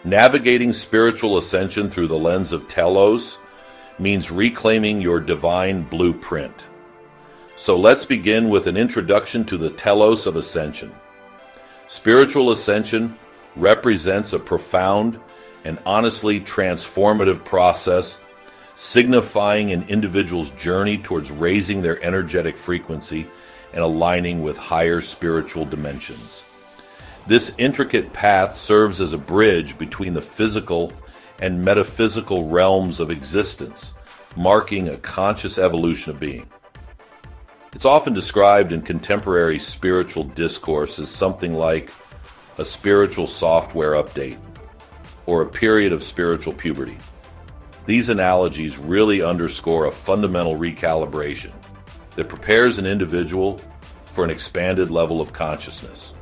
Navigating spiritual ascension through the lens of telos means reclaiming your divine blueprint. So let's begin with an introduction to the TELOS of Ascension. Spiritual ascension represents a profound and honestly transformative process, signifying an individual's journey towards raising their energetic frequency and aligning with higher spiritual dimensions. This intricate path serves as a bridge between the physical and metaphysical realms of existence, marking a conscious evolution of being. It's often described in contemporary spiritual discourse as something like a spiritual software update or a period of spiritual puberty. These analogies really underscore a fundamental recalibration that prepares an individual for an expanded level of consciousness.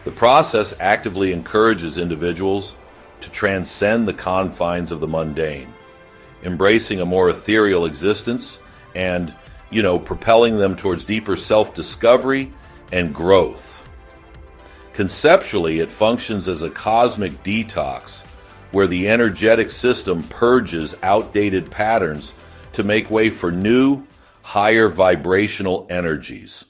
The process actively encourages individuals to transcend the confines of the mundane, embracing a more ethereal existence and, propelling them towards deeper self-discovery and growth. Conceptually, it functions as a cosmic detox where the energetic system purges outdated patterns to make way for new, higher vibrational energies.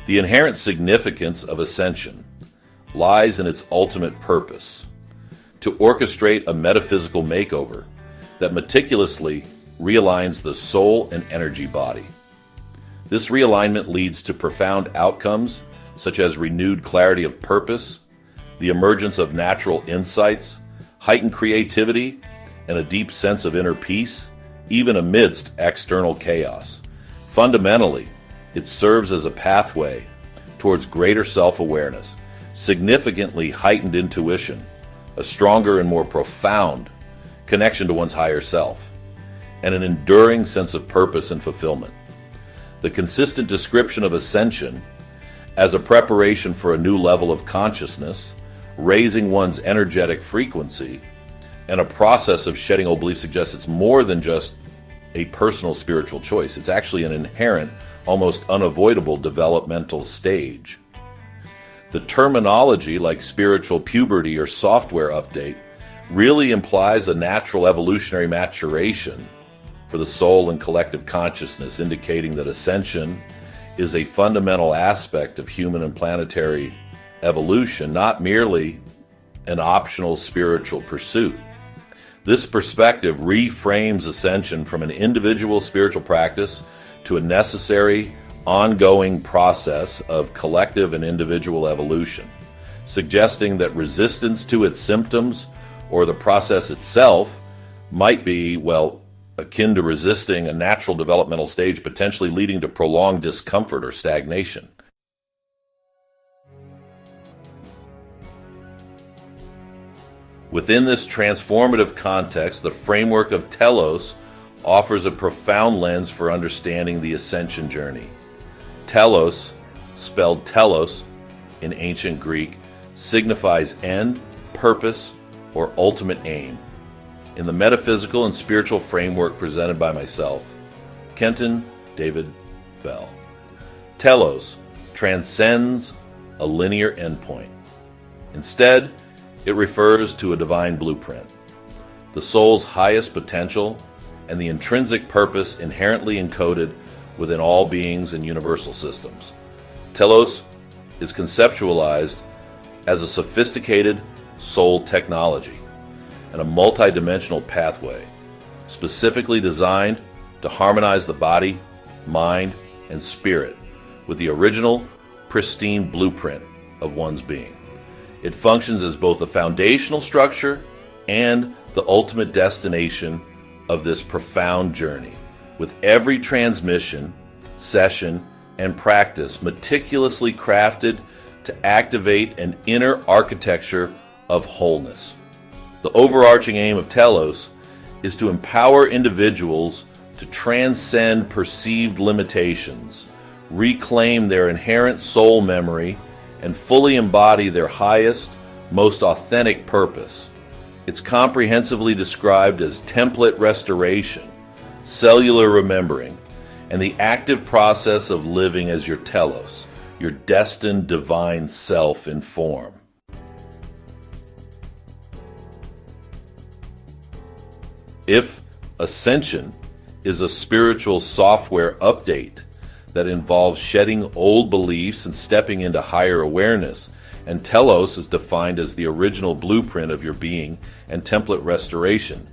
The inherent significance of ascension lies in its ultimate purpose: to orchestrate a metaphysical makeover that meticulously realigns the soul and energy body. This realignment leads to profound outcomes such as renewed clarity of purpose, the emergence of natural insights, heightened creativity, and a deep sense of inner peace, even amidst external chaos. Fundamentally, it serves as a pathway towards greater self-awareness, significantly heightened intuition, a stronger and more profound connection to one's higher self, and an enduring sense of purpose and fulfillment. The consistent description of ascension as a preparation for a new level of consciousness, raising one's energetic frequency, and a process of shedding old beliefs suggests it's more than just a personal spiritual choice. It's actually an inherent, almost unavoidable developmental stage. The terminology like spiritual puberty or software update really implies a natural evolutionary maturation for the soul and collective consciousness, indicating that ascension is a fundamental aspect of human and planetary evolution, not merely an optional spiritual pursuit. This perspective reframes ascension from an individual spiritual practice to a necessary, ongoing process of collective and individual evolution, suggesting that resistance to its symptoms or the process itself might be, akin to resisting a natural developmental stage, potentially leading to prolonged discomfort or stagnation. Within this transformative context, the framework of telos offers a profound lens for understanding the ascension journey. Telos, spelled telos in ancient Greek, signifies end, purpose, or ultimate aim. In the metaphysical and spiritual framework presented by myself, Kenton David Bell, telos transcends a linear endpoint. Instead, it refers to a divine blueprint, the soul's highest potential, and the intrinsic purpose inherently encoded within all beings and universal systems. Telos is conceptualized as a sophisticated soul technology and a multidimensional pathway specifically designed to harmonize the body, mind, and spirit with the original, pristine blueprint of one's being. It functions as both a foundational structure and the ultimate destination of this profound journey, with every transmission, session, and practice meticulously crafted to activate an inner architecture of wholeness. The overarching aim of telos is to empower individuals to transcend perceived limitations, reclaim their inherent soul memory, and fully embody their highest, most authentic purpose. It's comprehensively described as template restoration, cellular remembering, and the active process of living as your telos, your destined divine self in form. If Ascension is a spiritual software update that involves shedding old beliefs and stepping into higher awareness, and TELOS is defined as the original blueprint of your being and template restoration,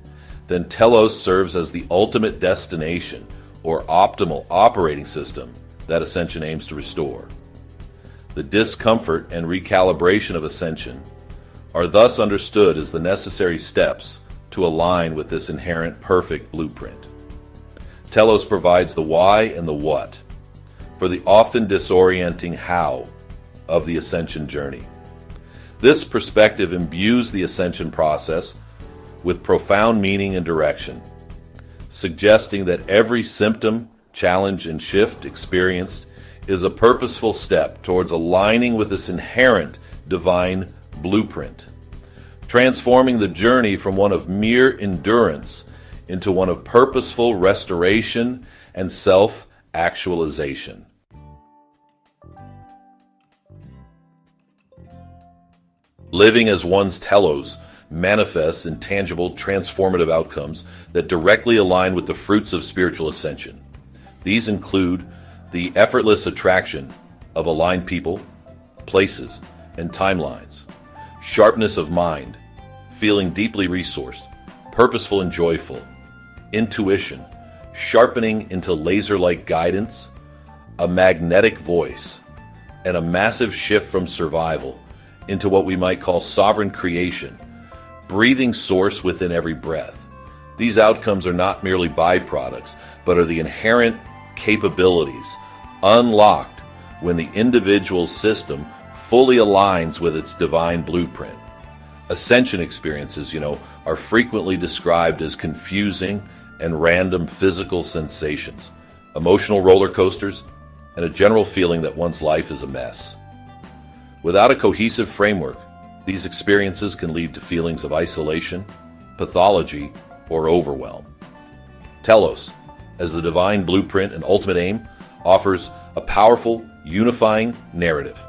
then TELOS serves as the ultimate destination or optimal operating system that Ascension aims to restore. The discomfort and recalibration of Ascension are thus understood as the necessary steps to align with this inherent perfect blueprint. TELOS provides the why and the what for the often disorienting how of the Ascension journey. This perspective imbues the Ascension process with profound meaning and direction, suggesting that every symptom, challenge, and shift experienced is a purposeful step towards aligning with this inherent divine blueprint, transforming the journey from one of mere endurance into one of purposeful restoration and self-actualization. Living as one's TELOS manifests in tangible, transformative outcomes that directly align with the fruits of spiritual ascension. These include the effortless attraction of aligned people, places, and timelines, sharpness of mind, feeling deeply resourced, purposeful and joyful, intuition, sharpening into laser-like guidance, a magnetic voice, and a massive shift from survival into what we might call sovereign creation, breathing source within every breath. These outcomes are not merely byproducts, but are the inherent capabilities unlocked when the individual's system fully aligns with its divine blueprint. Ascension experiences, are frequently described as confusing and random physical sensations, emotional roller coasters, and a general feeling that one's life is a mess. Without a cohesive framework, these experiences can lead to feelings of isolation, pathology, or overwhelm. TELOS, as the divine blueprint and ultimate aim, offers a powerful, unifying narrative.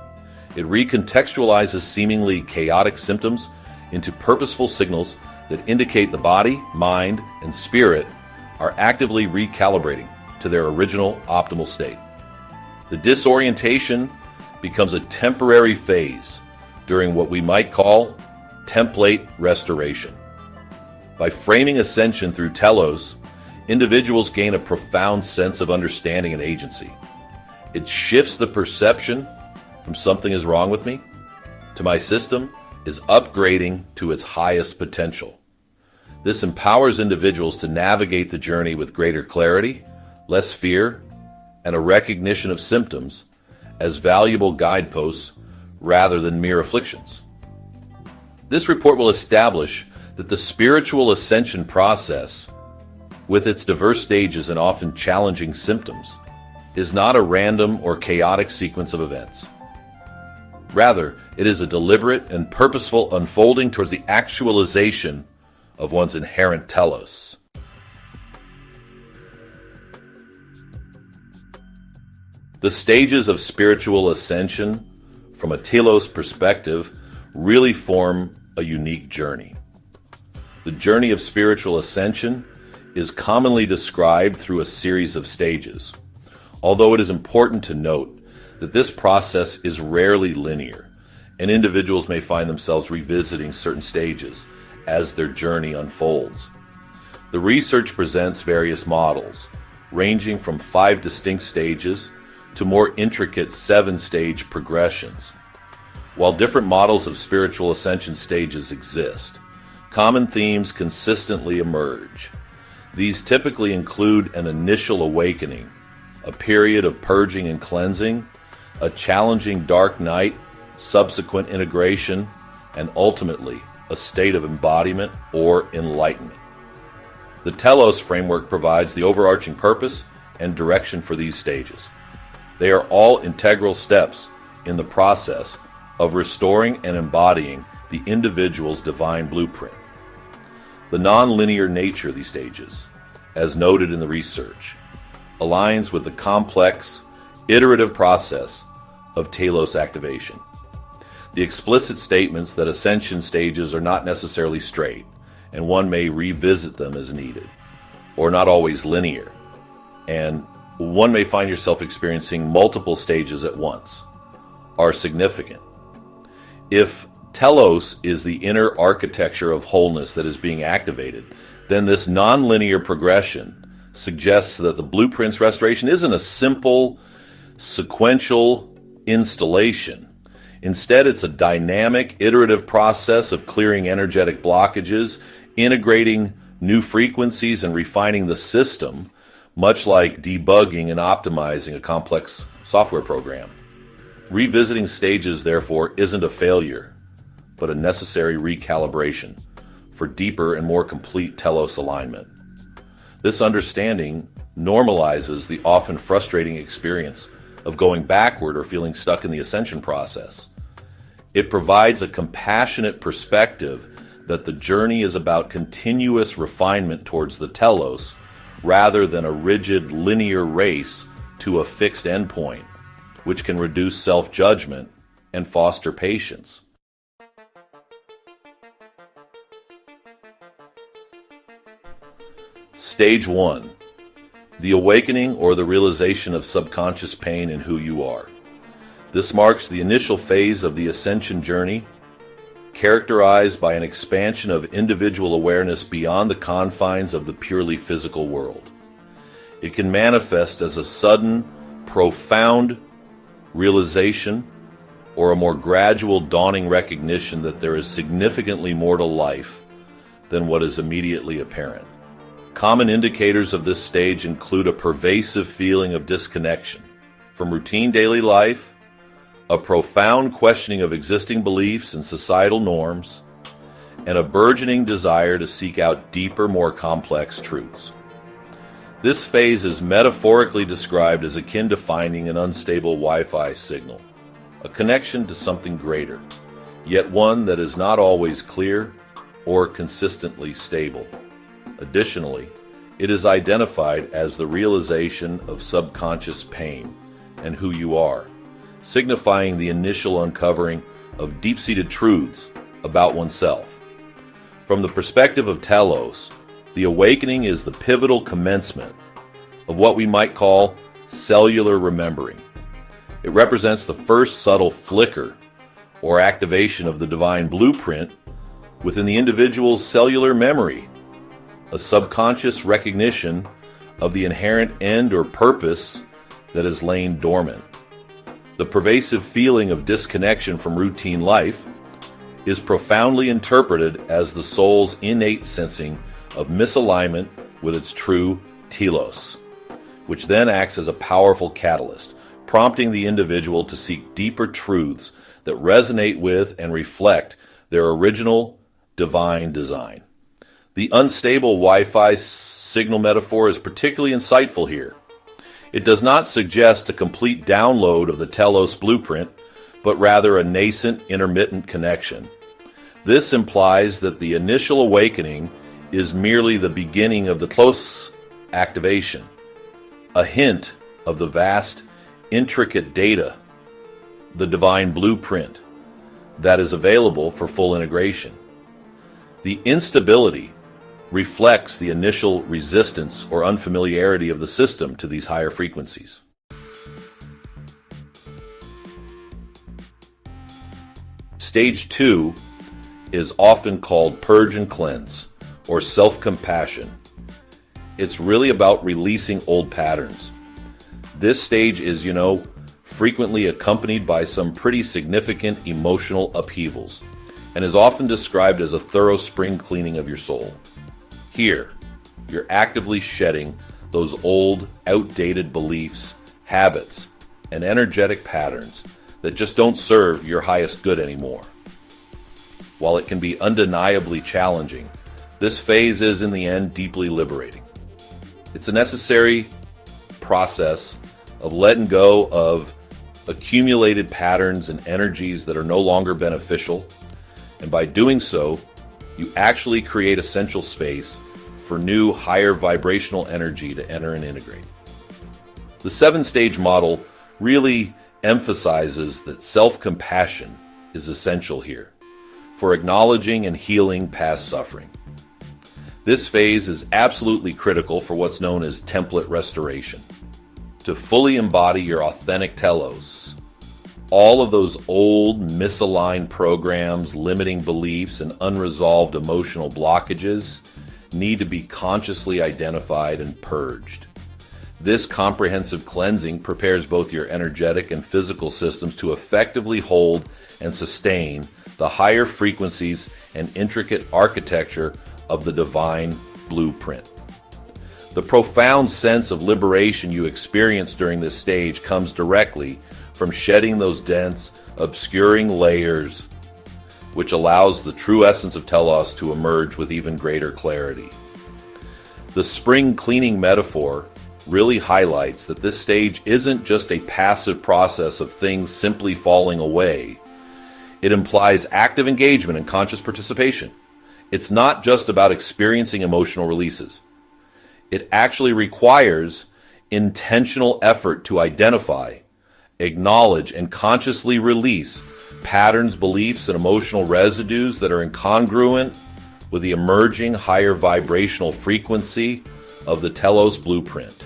It recontextualizes seemingly chaotic symptoms into purposeful signals that indicate the body, mind, and spirit are actively recalibrating to their original optimal state. The disorientation becomes a temporary phase during what we might call template restoration. By framing ascension through TELOS, individuals gain a profound sense of understanding and agency. It shifts the perception from something is wrong with me to my system is upgrading to its highest potential. This empowers individuals to navigate the journey with greater clarity, less fear, and a recognition of symptoms as valuable guideposts rather than mere afflictions. This report will establish that the spiritual ascension process, with its diverse stages and often challenging symptoms, is not a random or chaotic sequence of events. Rather, it is a deliberate and purposeful unfolding towards the actualization of one's inherent TELOS. The stages of spiritual ascension, from a TELOS perspective, really form a unique journey. The journey of spiritual ascension is commonly described through a series of stages, although it is important to note that this process is rarely linear, and individuals may find themselves revisiting certain stages as their journey unfolds. The research presents various models, ranging from 5 distinct stages to more intricate 7-stage progressions. While different models of spiritual ascension stages exist, common themes consistently emerge. These typically include an initial awakening, a period of purging and cleansing, a challenging dark night, subsequent integration, and ultimately a state of embodiment or enlightenment. The TELOS framework provides the overarching purpose and direction for these stages. They are all integral steps in the process of restoring and embodying the individual's divine blueprint. The non-linear nature of these stages, as noted in the research, aligns with the complex, iterative process of telos activation. The explicit statements that ascension stages are not necessarily straight, and one may revisit them as needed, or not always linear, and one may find yourself experiencing multiple stages at once, are significant. If telos is the inner architecture of wholeness that is being activated, then this nonlinear progression suggests that the blueprint's restoration isn't a simple, sequential installation. Instead, it's a dynamic, iterative process of clearing energetic blockages, integrating new frequencies, and refining the system, much like debugging and optimizing a complex software program. Revisiting stages, therefore, isn't a failure, but a necessary recalibration for deeper and more complete telos alignment. This understanding normalizes the often frustrating experience of going backward or feeling stuck in the ascension process. It provides a compassionate perspective that the journey is about continuous refinement towards the telos rather than a rigid linear race to a fixed endpoint, which can reduce self-judgment and foster patience. Stage 1. The awakening or the realization of subconscious pain in who you are. This marks the initial phase of the ascension journey, characterized by an expansion of individual awareness beyond the confines of the purely physical world. It can manifest as a sudden, profound realization or a more gradual dawning recognition that there is significantly more to life than what is immediately apparent. Common indicators of this stage include a pervasive feeling of disconnection from routine daily life, a profound questioning of existing beliefs and societal norms, and a burgeoning desire to seek out deeper, more complex truths. This phase is metaphorically described as akin to finding an unstable Wi-Fi signal, a connection to something greater, yet one that is not always clear or consistently stable. Additionally, it is identified as the realization of subconscious pain and who you are, signifying the initial uncovering of deep-seated truths about oneself. From the perspective of telos, the awakening is the pivotal commencement of what we might call cellular remembering. It represents the first subtle flicker or activation of the divine blueprint within the individual's cellular memory, a subconscious recognition of the inherent end or purpose that has lain dormant. The pervasive feeling of disconnection from routine life is profoundly interpreted as the soul's innate sensing of misalignment with its true telos, which then acts as a powerful catalyst, prompting the individual to seek deeper truths that resonate with and reflect their original divine design. The unstable Wi-Fi signal metaphor is particularly insightful here. It does not suggest a complete download of the telos blueprint, but rather a nascent, intermittent connection. This implies that the initial awakening is merely the beginning of the telos activation, a hint of the vast, intricate data, the divine blueprint, that is available for full integration. The instability reflects the initial resistance or unfamiliarity of the system to these higher frequencies. Stage 2 is often called purge and cleanse, or self-compassion. It's really about releasing old patterns. This stage is, frequently accompanied by some pretty significant emotional upheavals, and is often described as a thorough spring cleaning of your soul. Here, you're actively shedding those old, outdated beliefs, habits, and energetic patterns that just don't serve your highest good anymore. While it can be undeniably challenging, this phase is, in the end, deeply liberating. It's a necessary process of letting go of accumulated patterns and energies that are no longer beneficial, and by doing so, you actually create essential space for new, higher vibrational energy to enter and integrate. The 7-stage model really emphasizes that self-compassion is essential here for acknowledging and healing past suffering. This phase is absolutely critical for what's known as template restoration. To fully embody your authentic telos, all of those old, misaligned programs, limiting beliefs, and unresolved emotional blockages need to be consciously identified and purged. This comprehensive cleansing prepares both your energetic and physical systems to effectively hold and sustain the higher frequencies and intricate architecture of the divine blueprint. The profound sense of liberation you experience during this stage comes directly from shedding those dense, obscuring layers, which allows the true essence of telos to emerge with even greater clarity. The spring cleaning metaphor really highlights that this stage isn't just a passive process of things simply falling away. It implies active engagement and conscious participation. It's not just about experiencing emotional releases. It actually requires intentional effort to identify, acknowledge, and consciously release patterns, beliefs, and emotional residues that are incongruent with the emerging higher vibrational frequency of the telos blueprint.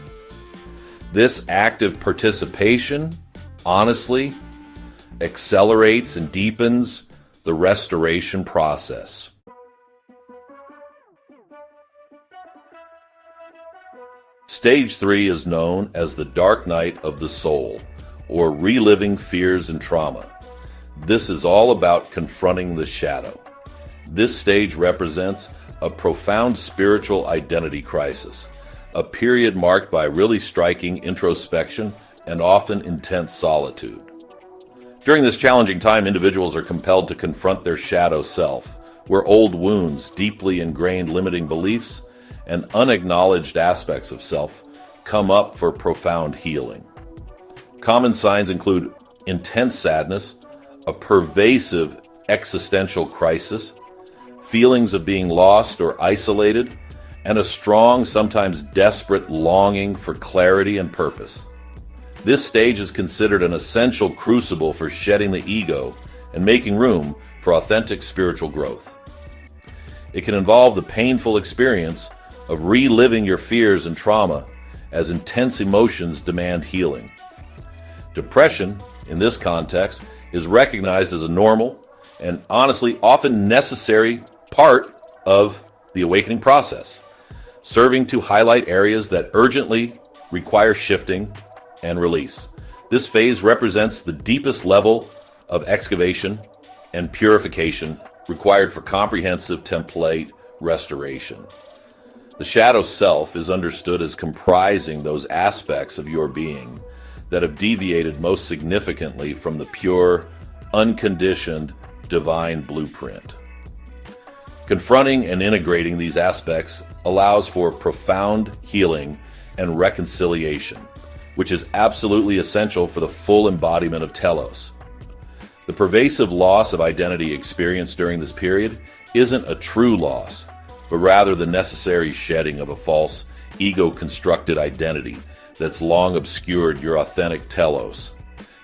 This active participation, honestly, accelerates and deepens the restoration process. Stage 3 is known as the dark night of the soul, or reliving fears and trauma. This is all about confronting the shadow. This stage represents a profound spiritual identity crisis, a period marked by really striking introspection and often intense solitude. During this challenging time, individuals are compelled to confront their shadow self, where old wounds, deeply ingrained limiting beliefs, and unacknowledged aspects of self come up for profound healing. Common signs include intense sadness, a pervasive existential crisis, feelings of being lost or isolated, and a strong, sometimes desperate longing for clarity and purpose. This stage is considered an essential crucible for shedding the ego and making room for authentic spiritual growth. It can involve the painful experience of reliving your fears and trauma as intense emotions demand healing. Depression, in this context, is recognized as a normal and honestly often necessary part of the awakening process, serving to highlight areas that urgently require shifting and release. This phase represents the deepest level of excavation and purification required for comprehensive template restoration. The shadow self is understood as comprising those aspects of your being that have deviated most significantly from the pure, unconditioned, divine blueprint. Confronting and integrating these aspects allows for profound healing and reconciliation, which is absolutely essential for the full embodiment of telos. The pervasive loss of identity experienced during this period isn't a true loss, but rather the necessary shedding of a false, ego-constructed identity that's long obscured your authentic telos.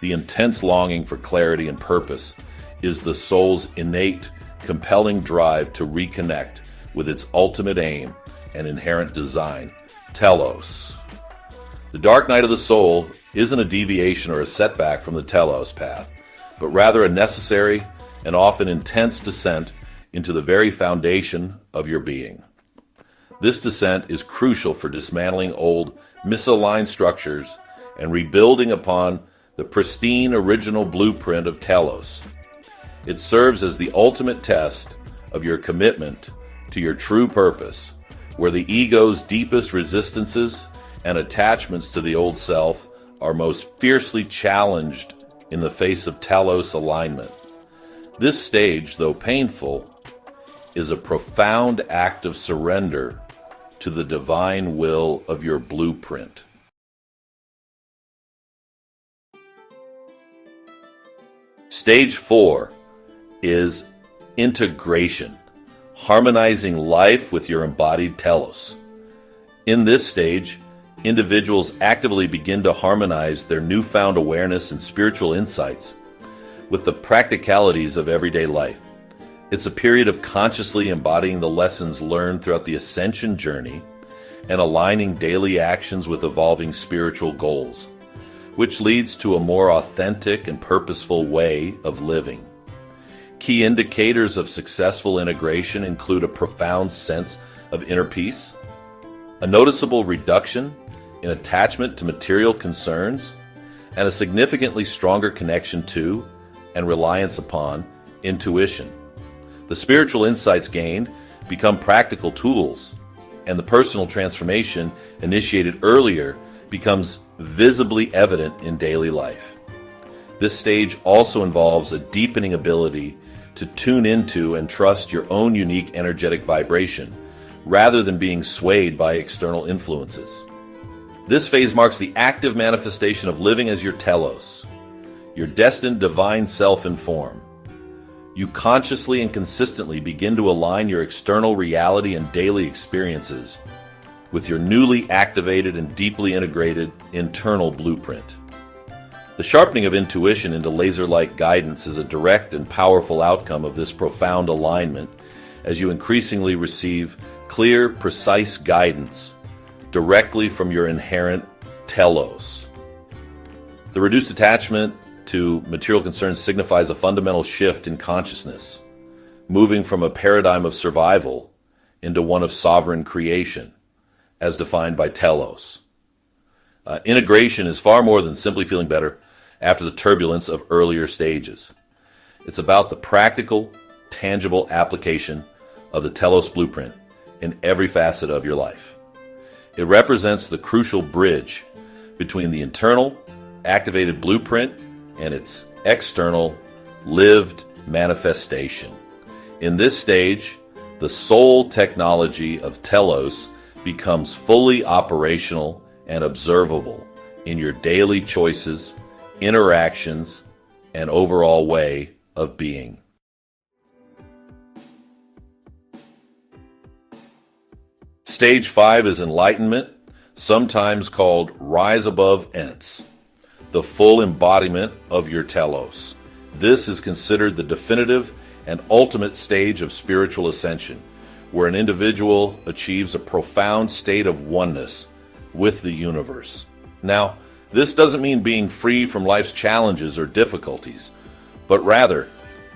The intense longing for clarity and purpose is the soul's innate, compelling drive to reconnect with its ultimate aim and inherent design, telos. The dark night of the soul isn't a deviation or a setback from the telos path, but rather a necessary and often intense descent into the very foundation of your being. This descent is crucial for dismantling old, misaligned structures and rebuilding upon the pristine original blueprint of telos. It serves as the ultimate test of your commitment to your true purpose, where the ego's deepest resistances and attachments to the old self are most fiercely challenged in the face of telos alignment. This stage, though painful, is a profound act of surrender to the divine will of your blueprint. Stage 4 is integration, harmonizing life with your embodied telos. In this stage, individuals actively begin to harmonize their newfound awareness and spiritual insights with the practicalities of everyday life. It's a period of consciously embodying the lessons learned throughout the ascension journey and aligning daily actions with evolving spiritual goals, which leads to a more authentic and purposeful way of living. Key indicators of successful integration include a profound sense of inner peace, a noticeable reduction in attachment to material concerns, and a significantly stronger connection to and reliance upon intuition. The spiritual insights gained become practical tools, and the personal transformation initiated earlier becomes visibly evident in daily life. This stage also involves a deepening ability to tune into and trust your own unique energetic vibration, rather than being swayed by external influences. This phase marks the active manifestation of living as your telos, your destined divine self in form. You consciously and consistently begin to align your external reality and daily experiences with your newly activated and deeply integrated internal blueprint. The sharpening of intuition into laser-like guidance is a direct and powerful outcome of this profound alignment as you increasingly receive clear, precise guidance directly from your inherent telos. The reduced attachment to material concerns signifies a fundamental shift in consciousness, moving from a paradigm of survival into one of sovereign creation, as defined by telos. Integration is far more than simply feeling better after the turbulence of earlier stages. It's about the practical, tangible application of the telos blueprint in every facet of your life. It represents the crucial bridge between the internal, activated blueprint and its external, lived manifestation. In this stage, the soul technology of telos becomes fully operational and observable in your daily choices, interactions, and overall way of being. Stage 5 is enlightenment, sometimes called rise above ents, the full embodiment of your telos. This is considered the definitive and ultimate stage of spiritual ascension, where an individual achieves a profound state of oneness with the universe. Now, this doesn't mean being free from life's challenges or difficulties, but rather,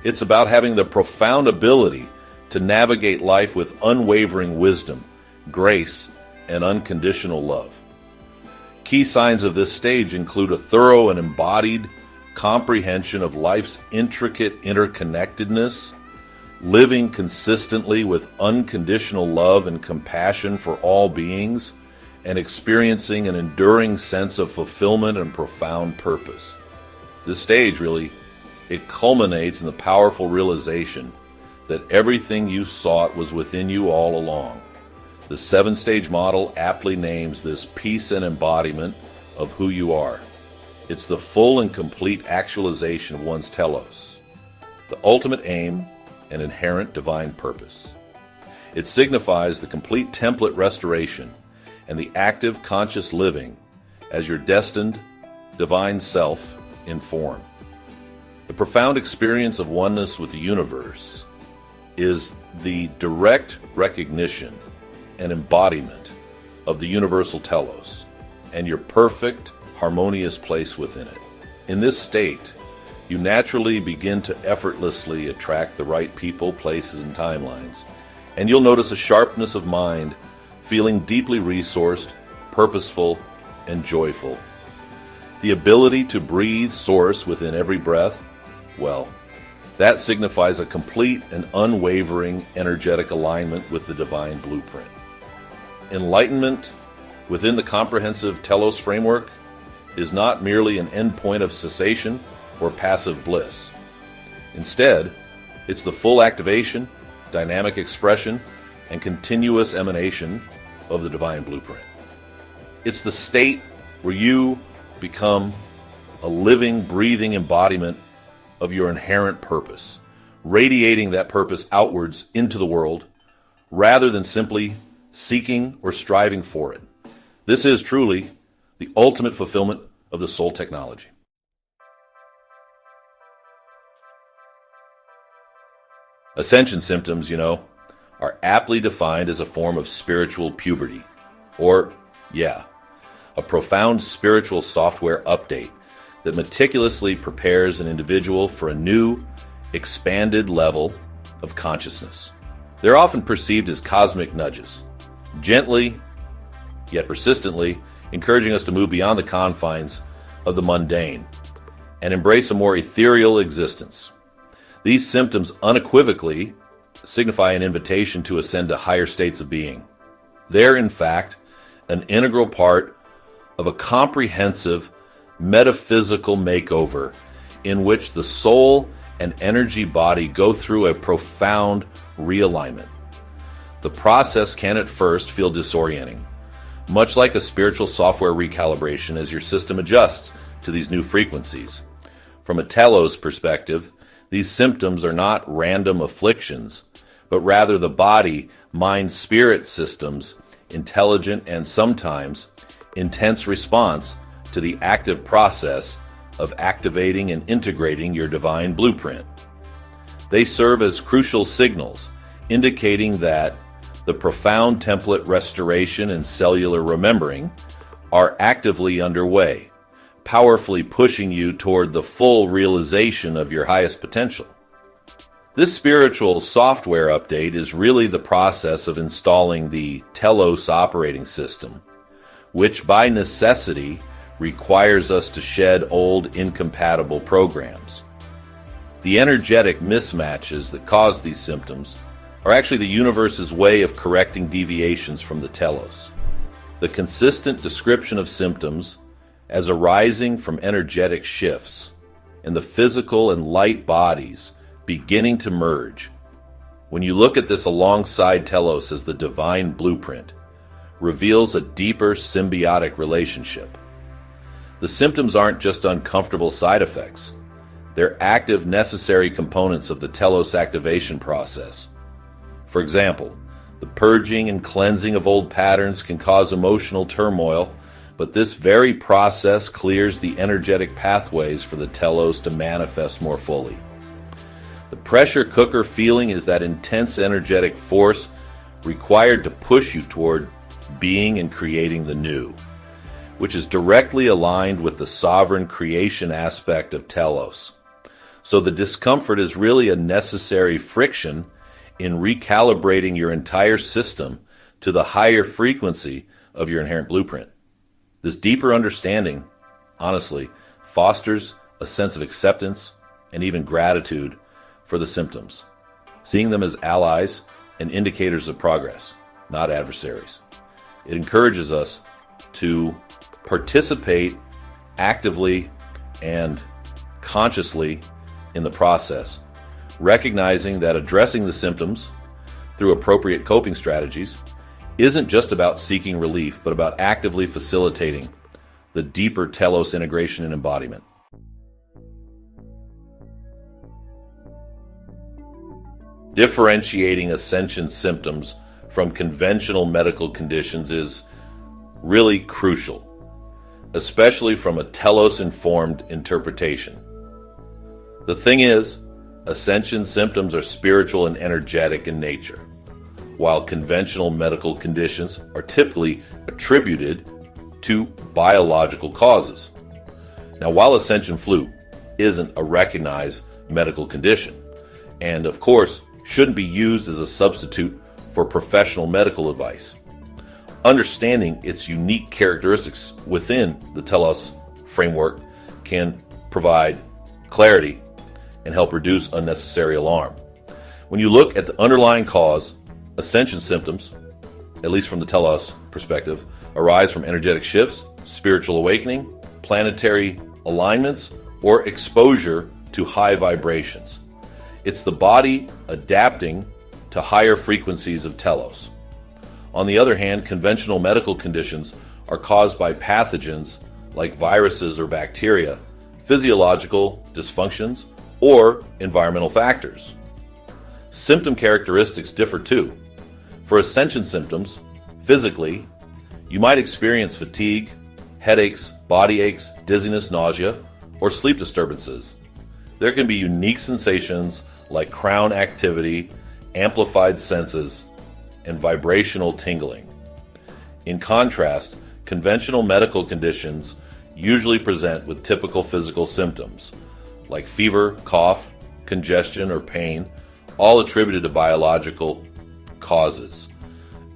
it's about having the profound ability to navigate life with unwavering wisdom, grace, and unconditional love. Key signs of this stage include a thorough and embodied comprehension of life's intricate interconnectedness, living consistently with unconditional love and compassion for all beings, and experiencing an enduring sense of fulfillment and profound purpose. This stage it culminates in the powerful realization that everything you sought was within you all along. The 7-stage model aptly names this peace and embodiment of who you are. It's the full and complete actualization of one's telos, the ultimate aim and inherent divine purpose. It signifies the complete template restoration and the active conscious living as your destined divine self in form. The profound experience of oneness with the universe is the direct recognition and embodiment of the universal telos and your perfect, harmonious place within it. In this state, you naturally begin to effortlessly attract the right people, places, and timelines, and you'll notice a sharpness of mind, feeling deeply resourced, purposeful, and joyful. The ability to breathe source within every breath, well, that signifies a complete and unwavering energetic alignment with the divine blueprint. Enlightenment within the comprehensive telos framework is not merely an endpoint of cessation or passive bliss. Instead, it's the full activation, dynamic expression, and continuous emanation of the divine blueprint. It's the state where you become a living, breathing embodiment of your inherent purpose, radiating that purpose outwards into the world rather than simply seeking or striving for it. This is truly the ultimate fulfillment of the soul technology. Ascension symptoms, are aptly defined as a form of spiritual puberty, or, a profound spiritual software update that meticulously prepares an individual for a new, expanded level of consciousness. They're often perceived as cosmic nudges, gently, yet persistently, encouraging us to move beyond the confines of the mundane and embrace a more ethereal existence. These symptoms unequivocally signify an invitation to ascend to higher states of being. They're, in fact, an integral part of a comprehensive metaphysical makeover in which the soul and energy body go through a profound realignment. The process can at first feel disorienting, much like a spiritual software recalibration as your system adjusts to these new frequencies. From a telos perspective, these symptoms are not random afflictions, but rather the body, mind, spirit systems' intelligent and sometimes intense response to the active process of activating and integrating your divine blueprint. They serve as crucial signals, indicating that the profound template restoration and cellular remembering are actively underway, powerfully pushing you toward the full realization of your highest potential. This spiritual software update is really the process of installing the TELOS operating system, which by necessity requires us to shed old incompatible programs. The energetic mismatches that cause these symptoms are actually the universe's way of correcting deviations from the telos. The consistent description of symptoms as arising from energetic shifts in the physical and light bodies beginning to merge. When you look at this alongside telos as the divine blueprint, reveals a deeper symbiotic relationship. The symptoms aren't just uncomfortable side effects. They're active, necessary components of the telos activation process. For example, the purging and cleansing of old patterns can cause emotional turmoil, but this very process clears the energetic pathways for the telos to manifest more fully. The pressure cooker feeling is that intense energetic force required to push you toward being and creating the new, which is directly aligned with the sovereign creation aspect of telos. So the discomfort is really a necessary friction in recalibrating your entire system to the higher frequency of your inherent blueprint. This deeper understanding, honestly, fosters a sense of acceptance and even gratitude for the symptoms, seeing them as allies and indicators of progress, not adversaries. It encourages us to participate actively and consciously in the process, recognizing that addressing the symptoms through appropriate coping strategies isn't just about seeking relief, but about actively facilitating the deeper telos integration and embodiment. Differentiating ascension symptoms from conventional medical conditions is really crucial, especially from a TELOS-informed interpretation. The thing is, ascension symptoms are spiritual and energetic in nature, while conventional medical conditions are typically attributed to biological causes. Now, while ascension flu isn't a recognized medical condition, and of course shouldn't be used as a substitute for professional medical advice, understanding its unique characteristics within the TELOS framework can provide clarity and help reduce unnecessary alarm. When you look at the underlying cause, ascension symptoms, at least from the TELOS perspective, arise from energetic shifts, spiritual awakening, planetary alignments, or exposure to high vibrations. It's the body adapting to higher frequencies of telos. On the other hand, conventional medical conditions are caused by pathogens like viruses or bacteria, physiological dysfunctions, or environmental factors. Symptom characteristics differ too. For ascension symptoms, physically, You might experience fatigue, headaches, body aches, dizziness, nausea, or sleep disturbances. There can be unique sensations like crown activity, amplified senses, and vibrational tingling. In contrast, conventional medical conditions usually present with typical physical symptoms like fever, cough, congestion, or pain, all attributed to biological causes.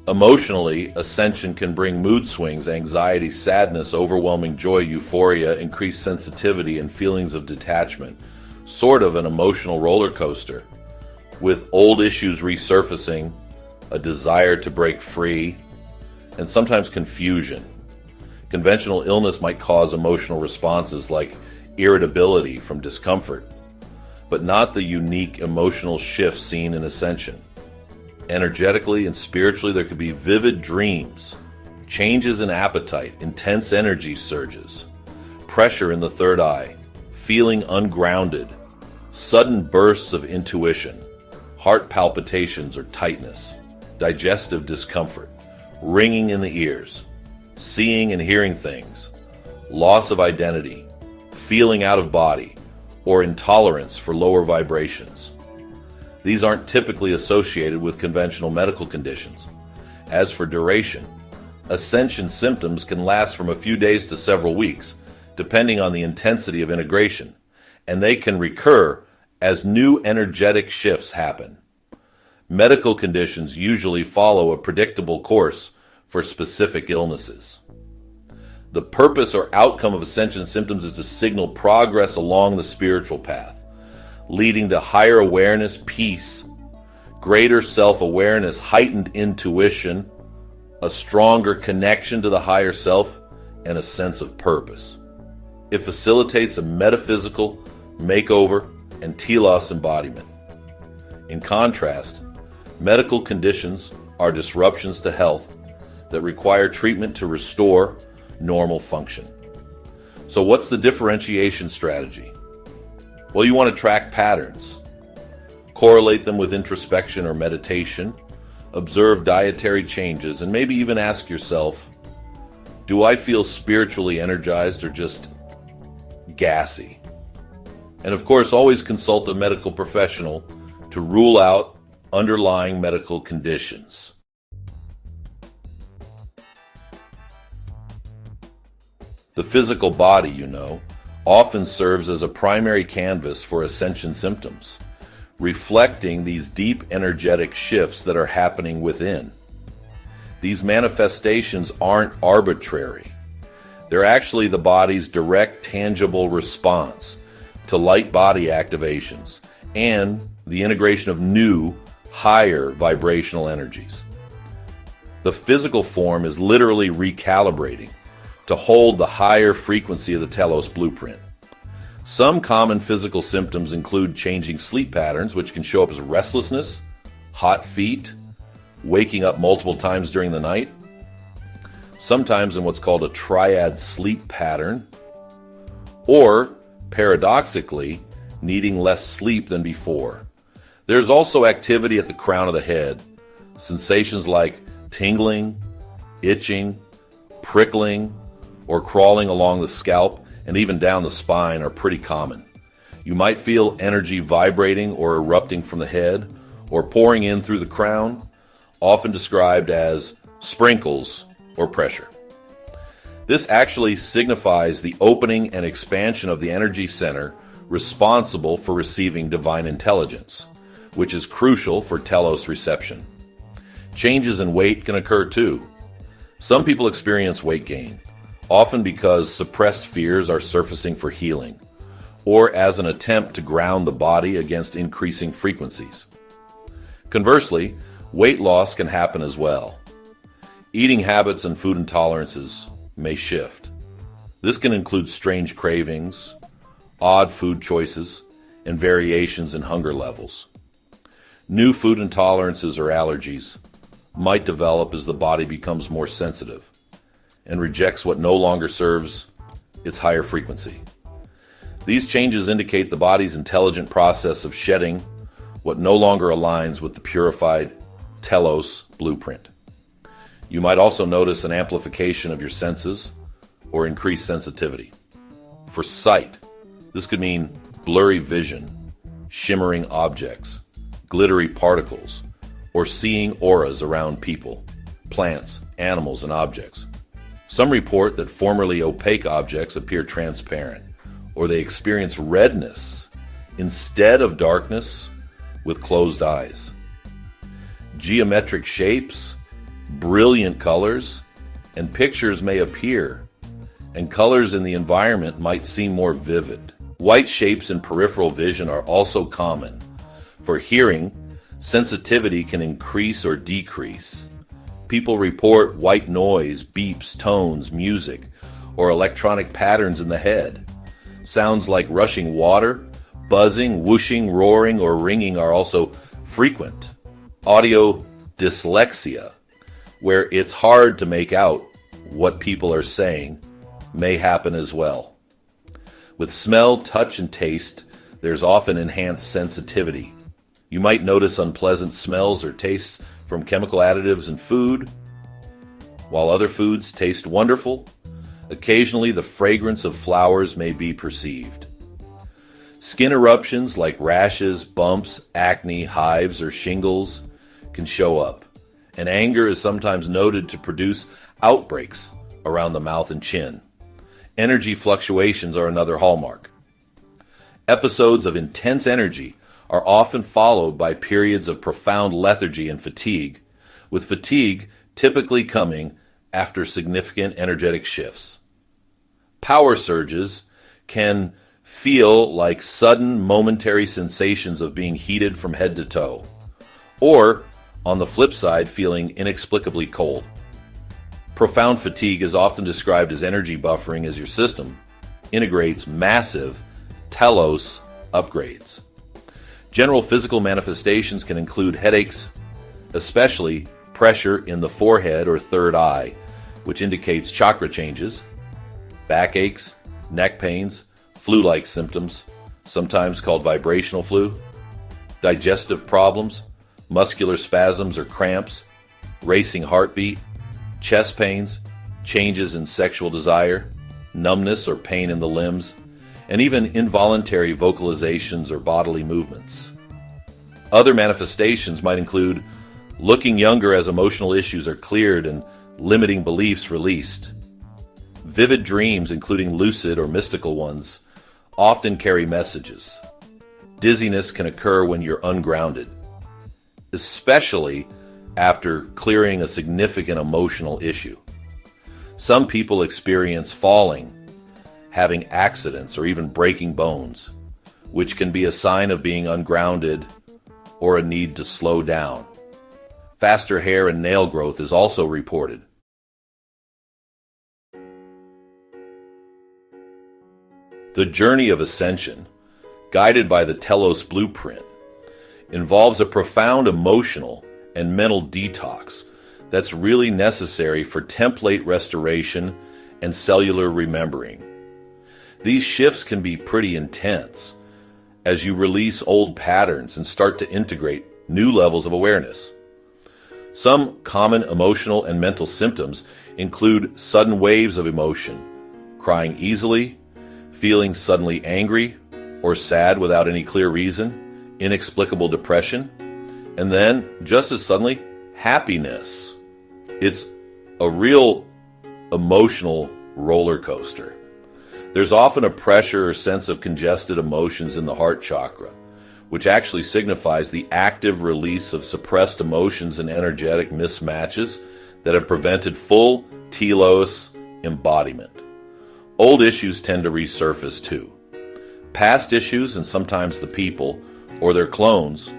Emotionally, ascension can bring mood swings, anxiety, sadness, overwhelming joy, euphoria, increased sensitivity, and feelings of detachment. Sort of an emotional roller coaster, with old issues resurfacing, a desire to break free, and sometimes confusion. Conventional illness might cause emotional responses like irritability from discomfort, but not the unique emotional shifts seen in ascension. Energetically and spiritually, there could be vivid dreams, changes in appetite, intense energy surges, pressure in the third eye, feeling ungrounded, sudden bursts of intuition, heart palpitations or tightness, digestive discomfort, ringing in the ears, seeing and hearing things, loss of identity, feeling out of body, or intolerance for lower vibrations. These aren't typically associated with conventional medical conditions. As for duration, ascension symptoms can last from a few days to several weeks, depending on the intensity of integration, and they can recur as new energetic shifts happen. Medical conditions usually follow a predictable course for specific illnesses. The purpose or outcome of ascension symptoms is to signal progress along the spiritual path, leading to higher awareness, peace, greater self-awareness, heightened intuition, a stronger connection to the higher self, and a sense of purpose. It facilitates a metaphysical makeover and TELOS embodiment. In contrast, medical conditions are disruptions to health that require treatment to restore normal function. So what's the differentiation strategy? Well, you want to track patterns, correlate them with introspection or meditation, observe dietary changes, and maybe even ask yourself, do I feel spiritually energized or just gassy? And of course, always consult a medical professional to rule out underlying medical conditions. The physical body, often serves as a primary canvas for ascension symptoms, reflecting these deep energetic shifts that are happening within. These manifestations aren't arbitrary. They're actually the body's direct, tangible response to light body activations and the integration of new, higher vibrational energies. The physical form is literally recalibrating to hold the higher frequency of the TELOS blueprint. Some common physical symptoms include changing sleep patterns, which can show up as restlessness, hot feet, waking up multiple times during the night, sometimes in what's called a triad sleep pattern, or paradoxically, needing less sleep than before. There's also activity at the crown of the head. Sensations like tingling, itching, prickling, or crawling along the scalp and even down the spine are pretty common. You might feel energy vibrating or erupting from the head or pouring in through the crown, often described as sprinkles or pressure. This actually signifies the opening and expansion of the energy center responsible for receiving divine intelligence, which is crucial for TELOS reception. Changes in weight can occur too. Some people experience weight gain, often because suppressed fears are surfacing for healing, or as an attempt to ground the body against increasing frequencies. Conversely, weight loss can happen as well. Eating habits and food intolerances may shift. This can include strange cravings, odd food choices, and variations in hunger levels. New food intolerances or allergies might develop as the body becomes more sensitive and rejects what no longer serves its higher frequency. These changes indicate the body's intelligent process of shedding what no longer aligns with the purified TELOS blueprint. You might also notice an amplification of your senses or increased sensitivity. For sight, this could mean blurry vision, shimmering objects, glittery particles, or seeing auras around people, plants, animals, and objects. Some report that formerly opaque objects appear transparent, or they experience redness instead of darkness with closed eyes. Geometric shapes, brilliant colors, and pictures may appear, and colors in the environment might seem more vivid. White shapes in peripheral vision are also common. For hearing, sensitivity can increase or decrease. People report white noise, beeps, tones, music, or electronic patterns in the head. Sounds like rushing water, buzzing, whooshing, roaring, or ringing are also frequent. Audio dyslexia, where it's hard to make out what people are saying, may happen as well. With smell, touch, and taste, there's often enhanced sensitivity. You might notice unpleasant smells or tastes from chemical additives in food. While other foods taste wonderful, occasionally the fragrance of flowers may be perceived. Skin eruptions like rashes, bumps, acne, hives, or shingles can show up, and anger is sometimes noted to produce outbreaks around the mouth and chin. Energy fluctuations are another hallmark. Episodes of intense energy are often followed by periods of profound lethargy and fatigue, with fatigue typically coming after significant energetic shifts. Power surges can feel like sudden momentary sensations of being heated from head to toe, or, on the flip side, feeling inexplicably cold. Profound fatigue is often described as energy buffering as your system integrates massive TELOS upgrades. General physical manifestations can include headaches, especially pressure in the forehead or third eye, which indicates chakra changes, backaches, neck pains, flu-like symptoms, sometimes called vibrational flu, digestive problems, muscular spasms or cramps, racing heartbeat, chest pains, changes in sexual desire, numbness or pain in the limbs, and even involuntary vocalizations or bodily movements. Other manifestations might include looking younger as emotional issues are cleared and limiting beliefs released. Vivid dreams, including lucid or mystical ones, often carry messages. Dizziness can occur when you're ungrounded, especially after clearing a significant emotional issue. Some people experience falling, having accidents, or even breaking bones, which can be a sign of being ungrounded or a need to slow down. Faster hair and nail growth is also reported. The journey of ascension, guided by the TELOS blueprint, involves a profound emotional and mental detox that's really necessary for template restoration and cellular remembering. These shifts can be pretty intense as you release old patterns and start to integrate new levels of awareness. Some common emotional and mental symptoms include sudden waves of emotion, crying easily, feeling suddenly angry or sad without any clear reason, inexplicable depression, and then, just as suddenly, happiness. It's a real emotional roller coaster. There's often a pressure or sense of congested emotions in the heart chakra, which actually signifies the active release of suppressed emotions and energetic mismatches that have prevented full TELOS embodiment. Old issues tend to resurface too. Past issues, and sometimes the people, or their clones,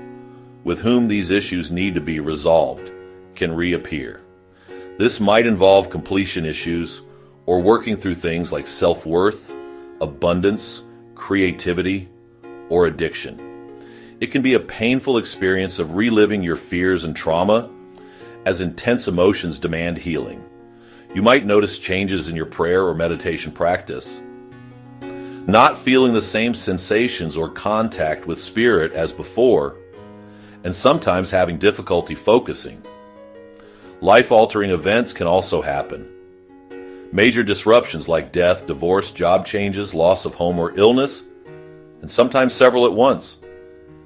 with whom these issues need to be resolved, can reappear. This might involve completion issues or working through things like self-worth, abundance, creativity, or addiction. It can be a painful experience of reliving your fears and trauma as intense emotions demand healing. You might notice changes in your prayer or meditation practice, not feeling the same sensations or contact with spirit as before, and sometimes having difficulty focusing. Life-altering events can also happen. Major disruptions like death, divorce, job changes, loss of home or illness, and sometimes several at once.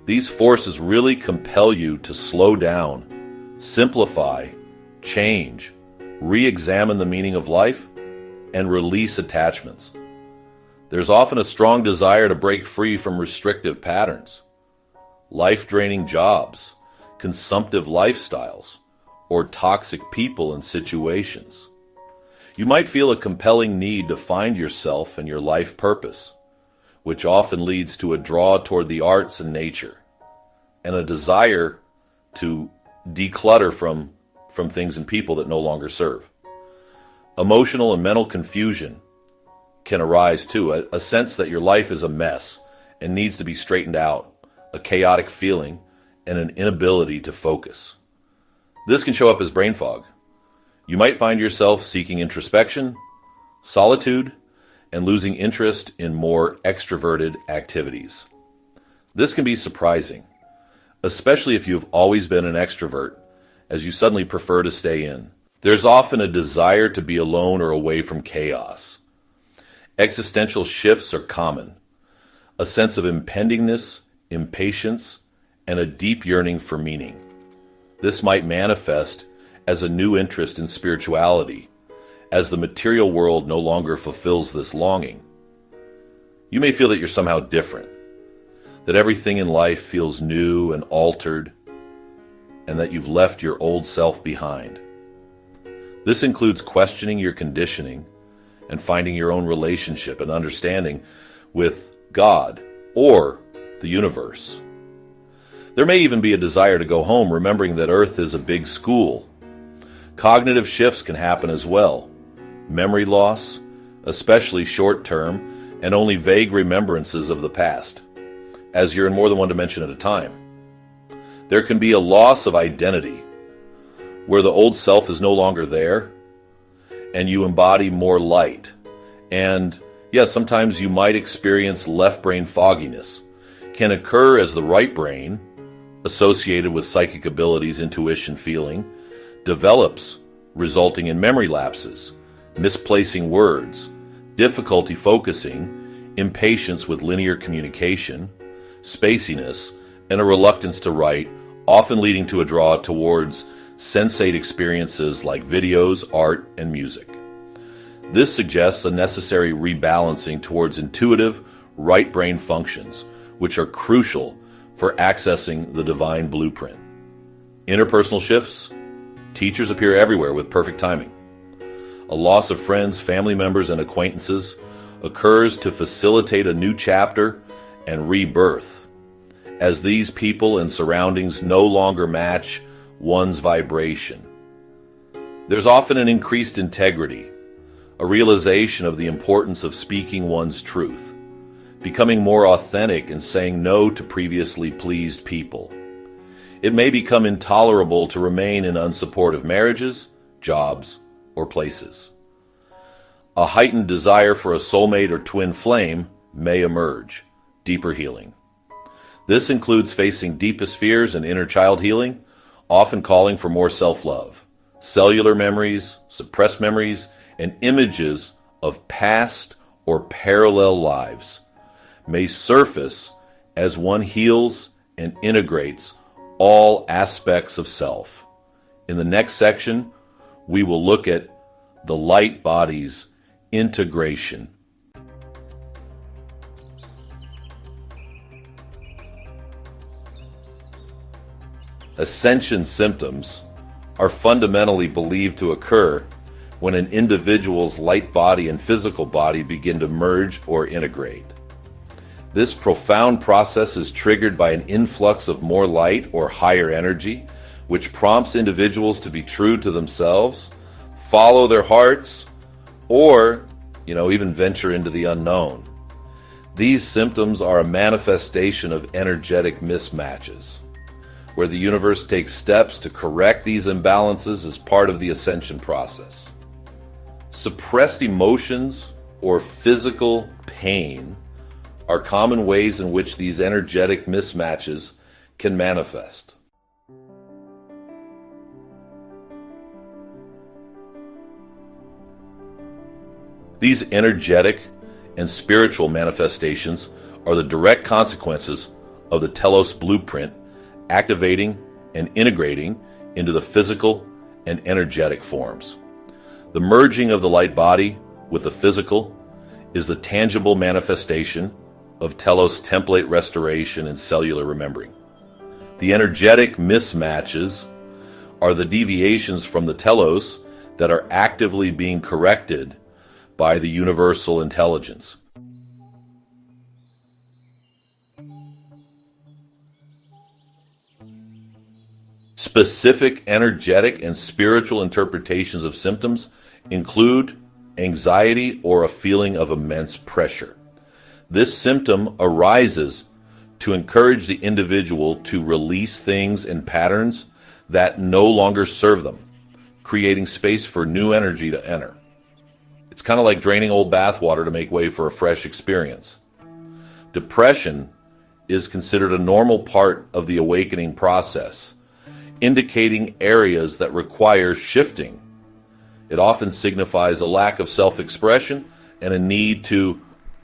These forces really compel you to slow down, simplify, change, re-examine the meaning of life, and release attachments. There's often a strong desire to break free from restrictive patterns, life-draining jobs, consumptive lifestyles, or toxic people and situations. You might feel a compelling need to find yourself and your life purpose, which often leads to a draw toward the arts and nature, and a desire to declutter from things and people that no longer serve. Emotional and mental confusion can arise too, a sense that your life is a mess and needs to be straightened out, a chaotic feeling, and an inability to focus. This can show up as brain fog. You might find yourself seeking introspection, solitude, and losing interest in more extroverted activities. This can be surprising, especially if you've always been an extrovert, as you suddenly prefer to stay in. There's often a desire to be alone or away from chaos. Existential shifts are common. A sense of impendingness, impatience, and a deep yearning for meaning. This might manifest as a new interest in spirituality, as the material world no longer fulfills this longing. You may feel that you're somehow different, that everything in life feels new and altered, and that you've left your old self behind. This includes questioning your conditioning and finding your own relationship and understanding with God or the universe. There may even be a desire to go home, remembering that Earth is a big school. Cognitive shifts can happen as well. Memory loss, especially short-term, and only vague remembrances of the past, as you're in more than one dimension at a time. There can be a loss of identity, where the old self is no longer there, and you embody more light. And yes, sometimes you might experience left brain fogginess. Can occur as the right brain, associated with psychic abilities, intuition, feeling, develops, resulting in memory lapses, misplacing words, difficulty focusing, impatience with linear communication, spaciness, and a reluctance to write, often leading to a draw towards sensate experiences like videos, art, and music. This suggests a necessary rebalancing towards intuitive, right brain functions, which are crucial for accessing the divine blueprint. Interpersonal shifts. Teachers appear everywhere with perfect timing. A loss of friends, family members, and acquaintances occurs to facilitate a new chapter and rebirth, as these people and surroundings no longer match one's vibration. There's often an increased integrity, a realization of the importance of speaking one's truth, becoming more authentic and saying no to previously pleased people. It may become intolerable to remain in unsupportive marriages, jobs, or places. A heightened desire for a soulmate or twin flame may emerge, deeper healing. This includes facing deepest fears and inner child healing, often calling for more self-love. Cellular memories, suppressed memories, and images of past or parallel lives may surface as one heals and integrates all aspects of self. In the next section, we will look at the light body's integration. Ascension symptoms are fundamentally believed to occur when an individual's light body and physical body begin to merge or integrate. This profound process is triggered by an influx of more light or higher energy, which prompts individuals to be true to themselves, follow their hearts, or, even venture into the unknown. These symptoms are a manifestation of energetic mismatches, where the universe takes steps to correct these imbalances as part of the ascension process. Suppressed emotions or physical pain are common ways in which these energetic mismatches can manifest. These energetic and spiritual manifestations are the direct consequences of the TELOS blueprint activating and integrating into the physical and energetic forms. The merging of the light body with the physical is the tangible manifestation of TELOS template restoration and cellular remembering. The energetic mismatches are the deviations from the TELOS that are actively being corrected by the universal intelligence. Specific energetic and spiritual interpretations of symptoms include anxiety or a feeling of immense pressure. This symptom arises to encourage the individual to release things and patterns that no longer serve them, creating space for new energy to enter. It's kind of like draining old bathwater to make way for a fresh experience. Depression is considered a normal part of the awakening process, indicating areas that require shifting. It often signifies a lack of self-expression and a need to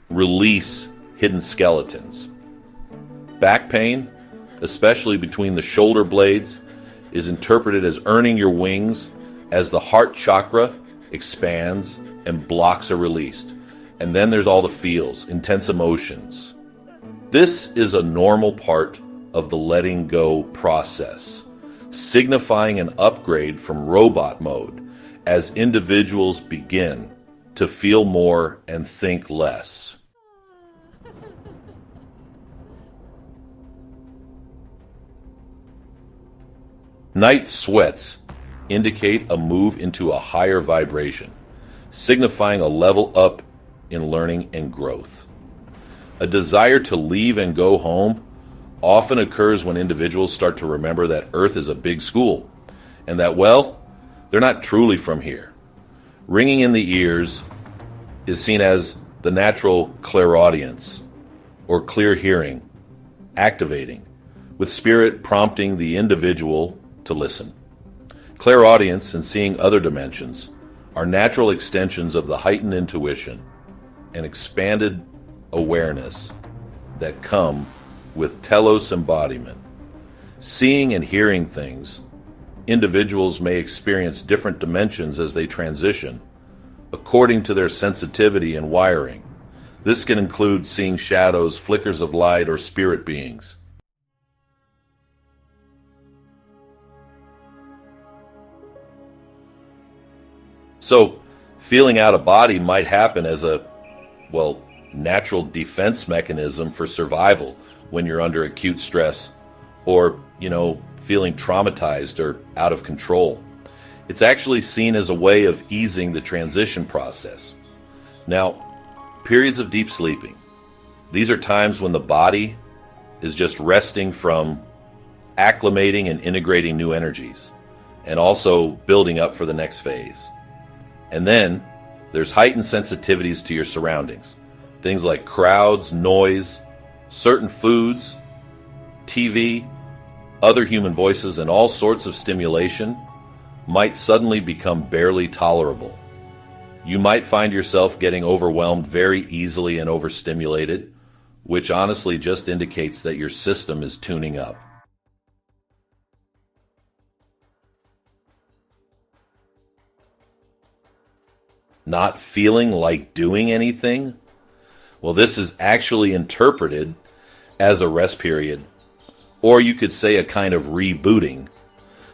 release hidden skeletons. Back pain, especially between the shoulder blades, is interpreted as earning your wings as the heart chakra expands and blocks are released. And then there's all the feels, intense emotions. This is a normal part of the letting go process, signifying an upgrade from robot mode as individuals begin to feel more and think less. Night sweats indicate a move into a higher vibration, signifying a level up in learning and growth. A desire to leave and go home often occurs when individuals start to remember that Earth is a big school and that, well, they're not truly from here. Ringing in the ears is seen as the natural clairaudience or clear hearing, activating, with spirit prompting the individual to listen. Clairaudience and seeing other dimensions are natural extensions of the heightened intuition and expanded awareness that come with TELOS embodiment. Seeing and hearing things, individuals may experience different dimensions as they transition, according to their sensitivity and wiring. This can include seeing shadows, flickers of light, or spirit beings. So, feeling out of body might happen as a, natural defense mechanism for survival when you're under acute stress or, feeling traumatized or out of control. It's actually seen as a way of easing the transition process. Now, periods of deep sleeping. These are times when the body is just resting from acclimating and integrating new energies and also building up for the next phase. And then there's heightened sensitivities to your surroundings. Things like crowds, noise, certain foods, TV, other human voices, and all sorts of stimulation might suddenly become barely tolerable. You might find yourself getting overwhelmed very easily and overstimulated, which honestly just indicates that your system is tuning up. Not feeling like doing anything? Well, this is actually interpreted as a rest period, or you could say a kind of rebooting.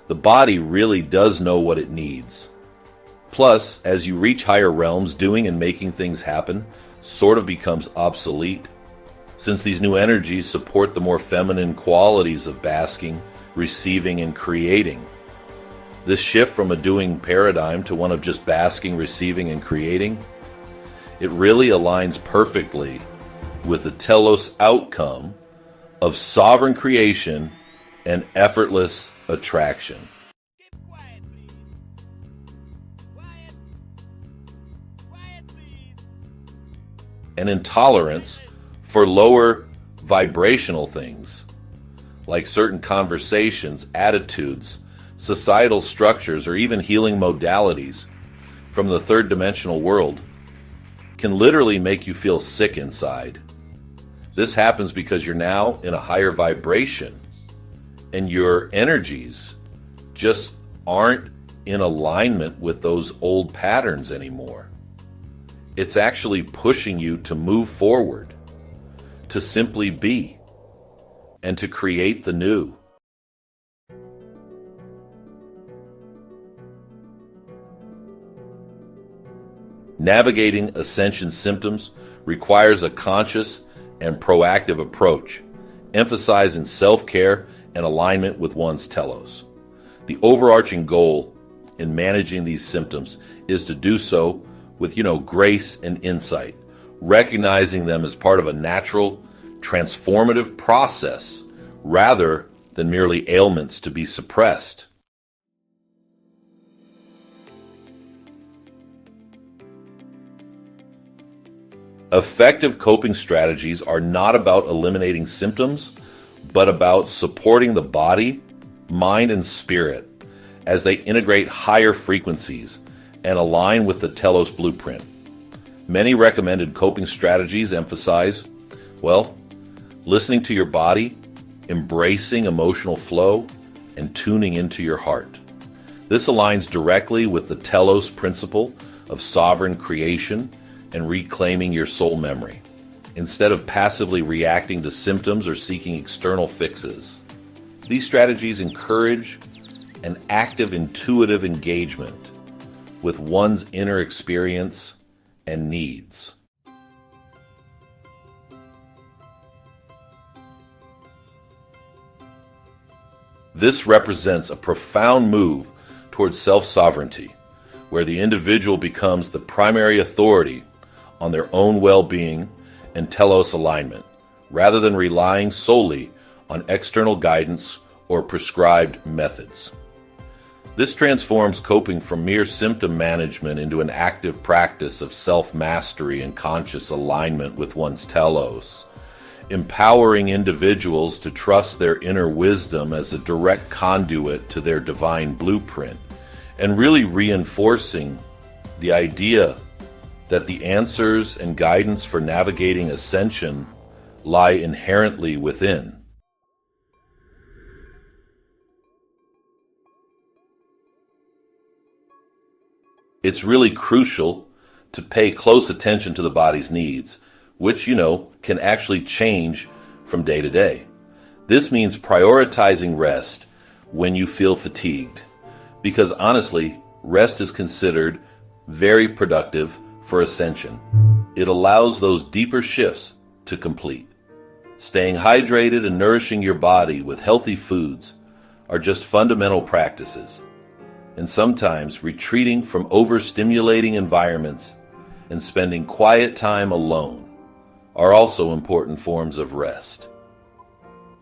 The body really does know what it needs. Plus, as you reach higher realms, doing and making things happen sort of becomes obsolete, since these new energies support the more feminine qualities of basking, receiving, and creating. This shift from a doing paradigm to one of just basking, receiving, and creating, it really aligns perfectly with the TELOS outcome of sovereign creation and effortless attraction. An intolerance for lower vibrational things, like certain conversations, attitudes, societal structures, or even healing modalities from the third dimensional world, can literally make you feel sick inside. This happens because you're now in a higher vibration and your energies just aren't in alignment with those old patterns anymore. It's actually pushing you to move forward, to simply be, and to create the new. Navigating ascension symptoms requires a conscious and proactive approach, emphasizing self-care and alignment with one's telos. The overarching goal in managing these symptoms is to do so with, grace and insight, recognizing them as part of a natural, transformative process rather than merely ailments to be suppressed. Effective coping strategies are not about eliminating symptoms, but about supporting the body, mind, and spirit as they integrate higher frequencies and align with the TELOS blueprint. Many recommended coping strategies emphasize, listening to your body, embracing emotional flow, and tuning into your heart. This aligns directly with the TELOS principle of sovereign creation and reclaiming your soul memory, instead of passively reacting to symptoms or seeking external fixes. These strategies encourage an active, intuitive engagement with one's inner experience and needs. This represents a profound move towards self-sovereignty, where the individual becomes the primary authority on their own well-being and telos alignment, rather than relying solely on external guidance or prescribed methods. This transforms coping from mere symptom management into an active practice of self-mastery and conscious alignment with one's telos, empowering individuals to trust their inner wisdom as a direct conduit to their divine blueprint, and really reinforcing the idea that the answers and guidance for navigating ascension lie inherently within. It's really crucial to pay close attention to the body's needs, which, can actually change from day to day. This means prioritizing rest when you feel fatigued, because honestly, rest is considered very productive for ascension. It allows those deeper shifts to complete. Staying hydrated and nourishing your body with healthy foods are just fundamental practices. And sometimes retreating from overstimulating environments and spending quiet time alone are also important forms of rest,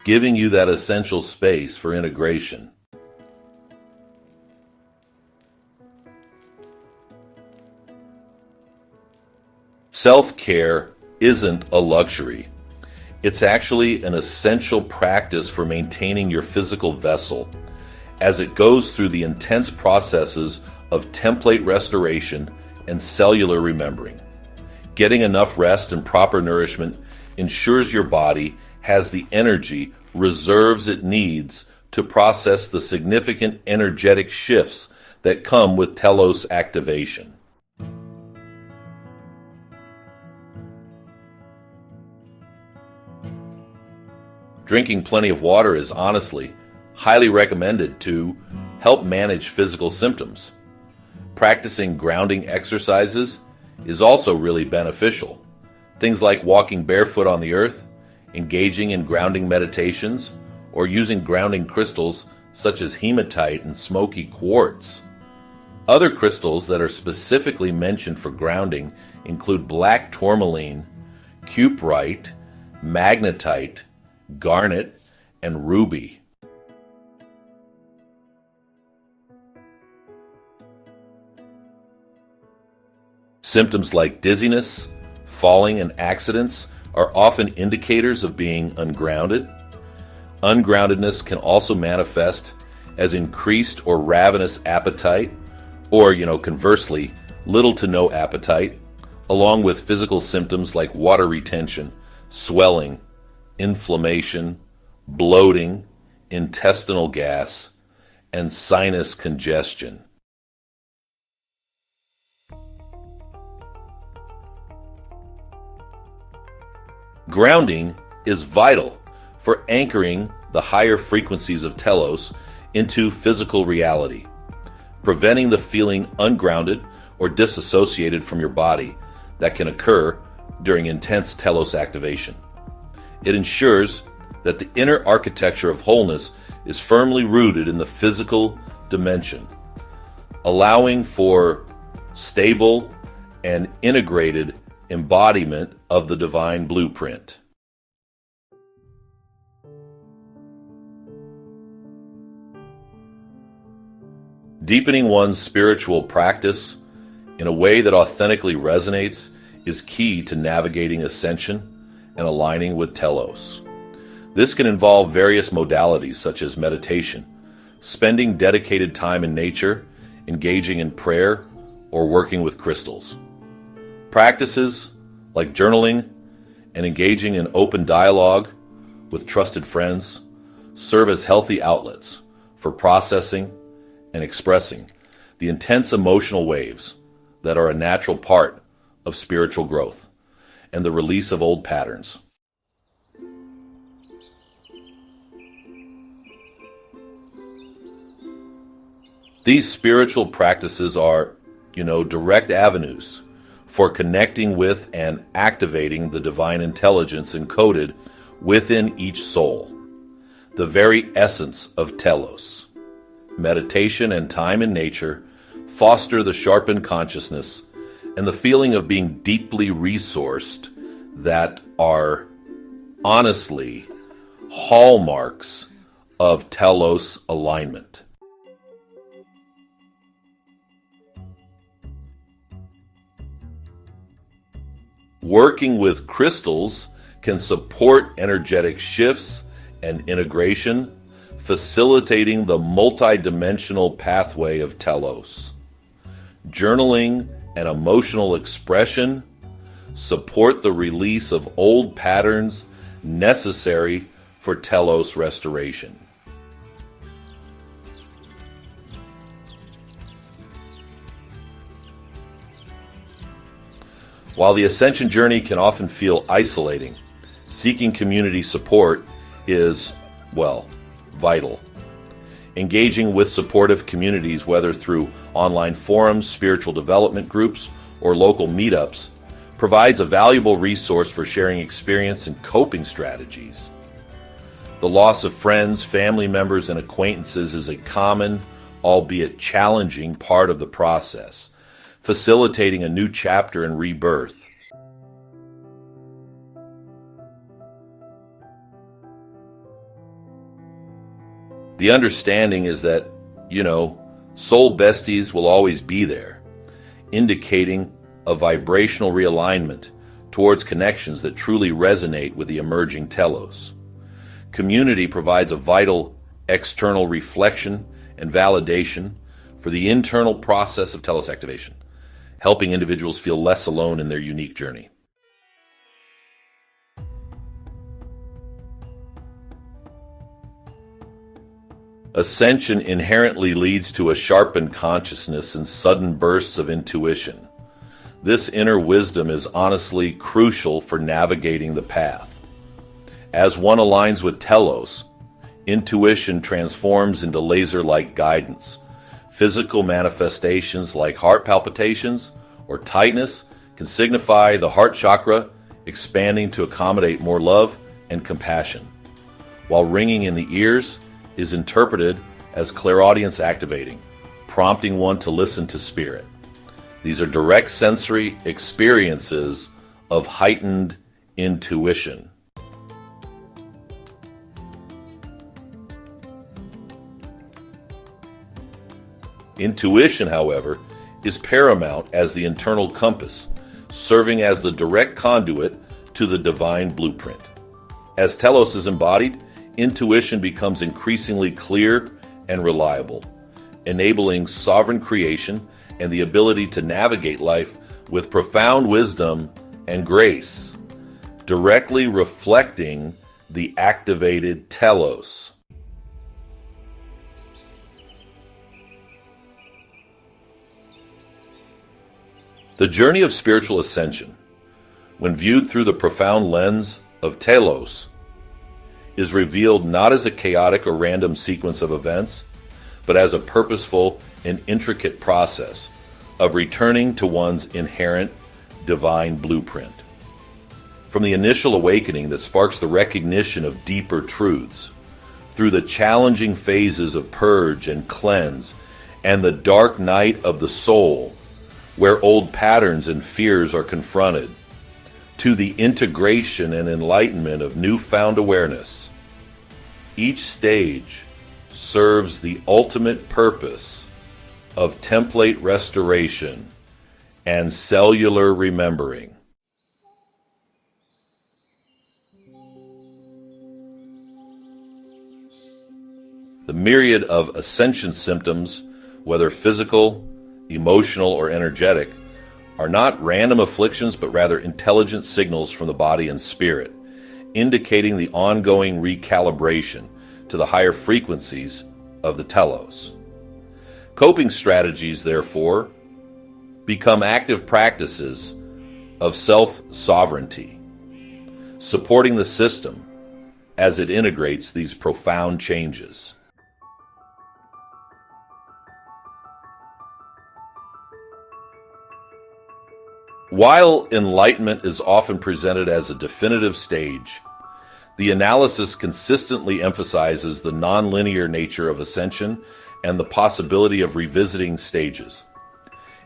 giving you that essential space for integration. Self-care isn't a luxury. It's actually an essential practice for maintaining your physical vessel as it goes through the intense processes of template restoration and cellular remembering. Getting enough rest and proper nourishment ensures your body has the energy reserves it needs to process the significant energetic shifts that come with telos activation. Drinking plenty of water is honestly highly recommended to help manage physical symptoms. Practicing grounding exercises is also really beneficial. Things like walking barefoot on the earth, engaging in grounding meditations, or using grounding crystals such as hematite and smoky quartz. Other crystals that are specifically mentioned for grounding include black tourmaline, cuprite, magnetite, garnet, and ruby. Symptoms like dizziness, falling, and accidents are often indicators of being ungrounded. Ungroundedness can also manifest as increased or ravenous appetite, or, conversely, little to no appetite, along with physical symptoms like water retention, swelling, inflammation, bloating, intestinal gas, and sinus congestion. Grounding is vital for anchoring the higher frequencies of telos into physical reality, preventing the feeling ungrounded or disassociated from your body that can occur during intense telos activation. It ensures that the inner architecture of wholeness is firmly rooted in the physical dimension, allowing for stable and integrated embodiment of the divine blueprint. Deepening one's spiritual practice in a way that authentically resonates is key to navigating ascension and aligning with telos. This can involve various modalities such as meditation, spending dedicated time in nature, engaging in prayer, or working with crystals. Practices like journaling and engaging in open dialogue with trusted friends serve as healthy outlets for processing and expressing the intense emotional waves that are a natural part of spiritual growth and the release of old patterns. These spiritual practices are, direct avenues for connecting with and activating the divine intelligence encoded within each soul, the very essence of telos. Meditation and time in nature foster the sharpened consciousness and the feeling of being deeply resourced that are honestly hallmarks of telos alignment. Working with crystals can support energetic shifts and integration, facilitating the multidimensional pathway of telos. Journaling and emotional expression support the release of old patterns necessary for telos restoration. While the ascension journey can often feel isolating, seeking community support is, vital. Engaging with supportive communities, whether through online forums, spiritual development groups, or local meetups, provides a valuable resource for sharing experience and coping strategies. The loss of friends, family members, and acquaintances is a common, albeit challenging, part of the process, facilitating a new chapter in rebirth. The understanding is that, soul besties will always be there, indicating a vibrational realignment towards connections that truly resonate with the emerging telos. Community provides a vital external reflection and validation for the internal process of telos activation, helping individuals feel less alone in their unique journey. Ascension inherently leads to a sharpened consciousness and sudden bursts of intuition. This inner wisdom is honestly crucial for navigating the path. As one aligns with telos, intuition transforms into laser-like guidance. Physical manifestations like heart palpitations or tightness can signify the heart chakra expanding to accommodate more love and compassion, while ringing in the ears is interpreted as clairaudience activating, prompting one to listen to spirit. These are direct sensory experiences of heightened intuition. Intuition, however, is paramount as the internal compass, serving as the direct conduit to the divine blueprint. As telos is embodied, intuition becomes increasingly clear and reliable, enabling sovereign creation and the ability to navigate life with profound wisdom and grace, directly reflecting the activated telos. The journey of spiritual ascension, when viewed through the profound lens of telos, is revealed not as a chaotic or random sequence of events, but as a purposeful and intricate process of returning to one's inherent divine blueprint. From the initial awakening that sparks the recognition of deeper truths, through the challenging phases of purge and cleanse, and the dark night of the soul, where old patterns and fears are confronted, to the integration and enlightenment of newfound awareness. Each stage serves the ultimate purpose of template restoration and cellular remembering. The myriad of ascension symptoms, whether physical, emotional, or energetic, are not random afflictions, but rather intelligent signals from the body and spirit, indicating the ongoing recalibration to the higher frequencies of the telos. Coping strategies, therefore, become active practices of self-sovereignty, supporting the system as it integrates these profound changes. While enlightenment is often presented as a definitive stage, the analysis consistently emphasizes the nonlinear nature of ascension and the possibility of revisiting stages.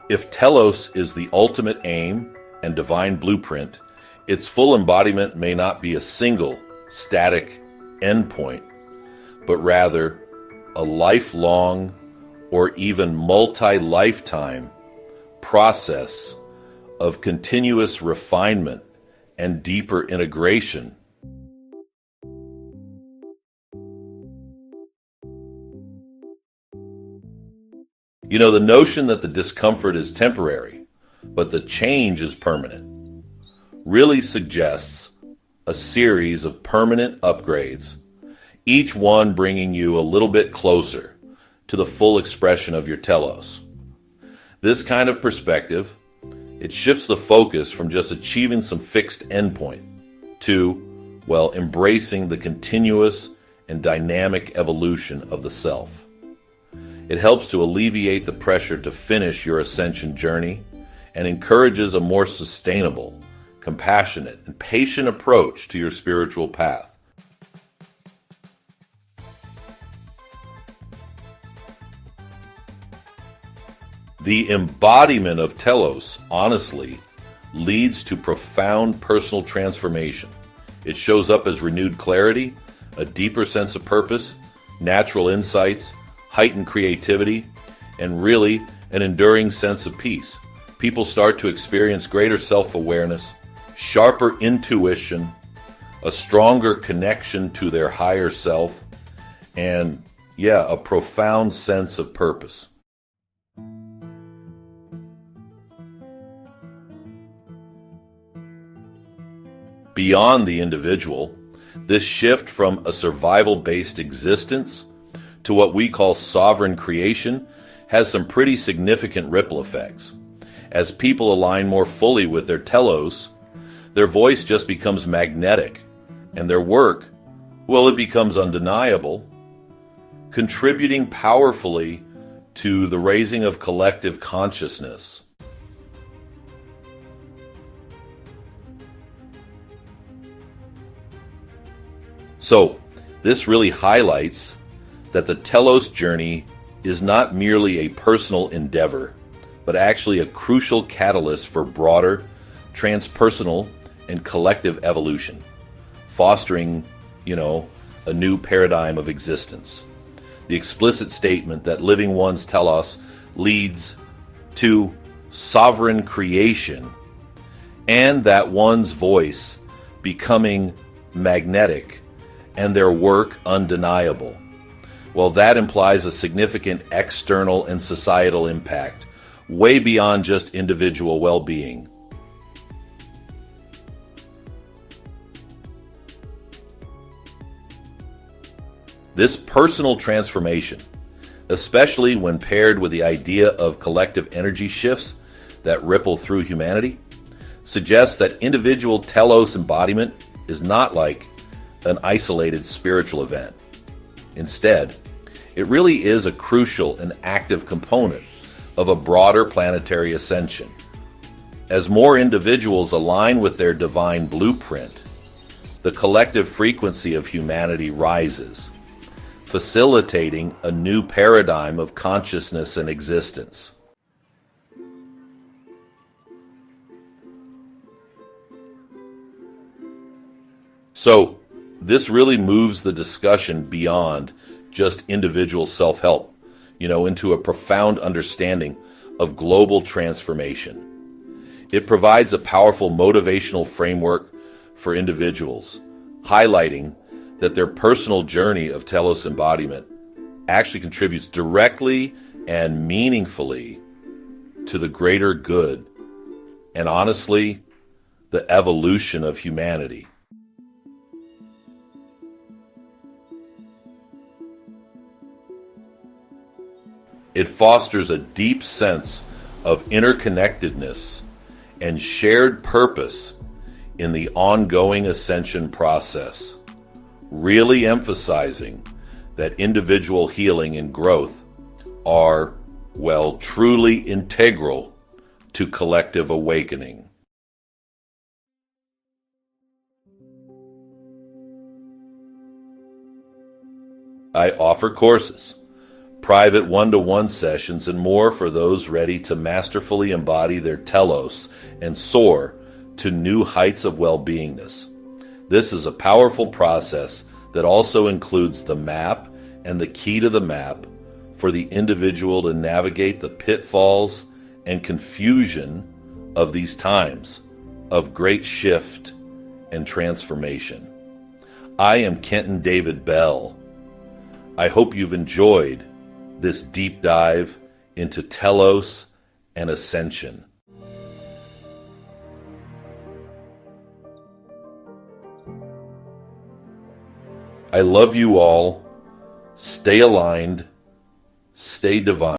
If telos is the ultimate aim and divine blueprint, its full embodiment may not be a single, static endpoint, but rather a lifelong or even multi-lifetime process of continuous refinement and deeper integration. You know, the notion that the discomfort is temporary, but the change is permanent, really suggests a series of permanent upgrades, each one bringing you a little bit closer to the full expression of your telos. This kind of perspective, it shifts the focus from just achieving some fixed endpoint to, well, embracing the continuous and dynamic evolution of the self. It helps to alleviate the pressure to finish your ascension journey and encourages a more sustainable, compassionate, and patient approach to your spiritual path. The embodiment of telos, honestly, leads to profound personal transformation. It shows up as renewed clarity, a deeper sense of purpose, natural insights, heightened creativity, and really an enduring sense of peace. People start to experience greater self-awareness, sharper intuition, a stronger connection to their higher self, and, a profound sense of purpose. Beyond the individual, this shift from a survival-based existence to what we call sovereign creation has some pretty significant ripple effects. As people align more fully with their telos, their voice just becomes magnetic, and their work, it becomes undeniable, contributing powerfully to the raising of collective consciousness. So, this really highlights that the telos journey is not merely a personal endeavor, but actually a crucial catalyst for broader, transpersonal, and collective evolution, fostering, a new paradigm of existence. The explicit statement that living one's telos leads to sovereign creation, and that one's voice becoming magnetic and their work undeniable. Well, that implies a significant external and societal impact, way beyond just individual well-being. This personal transformation, especially when paired with the idea of collective energy shifts that ripple through humanity, suggests that individual telos embodiment is not like an isolated spiritual event. Instead, it really is a crucial and active component of a broader planetary ascension. As more individuals align with their divine blueprint, the collective frequency of humanity rises, facilitating a new paradigm of consciousness and existence. So, this really moves the discussion beyond just individual self-help, into a profound understanding of global transformation. It provides a powerful motivational framework for individuals, highlighting that their personal journey of telos embodiment actually contributes directly and meaningfully to the greater good and, honestly, the evolution of humanity. It fosters a deep sense of interconnectedness and shared purpose in the ongoing ascension process, really emphasizing that individual healing and growth are, truly integral to collective awakening. I offer courses, private one-to-one sessions, and more for those ready to masterfully embody their telos and soar to new heights of well-beingness. This is a powerful process that also includes the map and the key to the map for the individual to navigate the pitfalls and confusion of these times of great shift and transformation. I am Kenton David Bell. I hope you've enjoyed this deep dive into telos and ascension. I love you all. Stay aligned. Stay divine.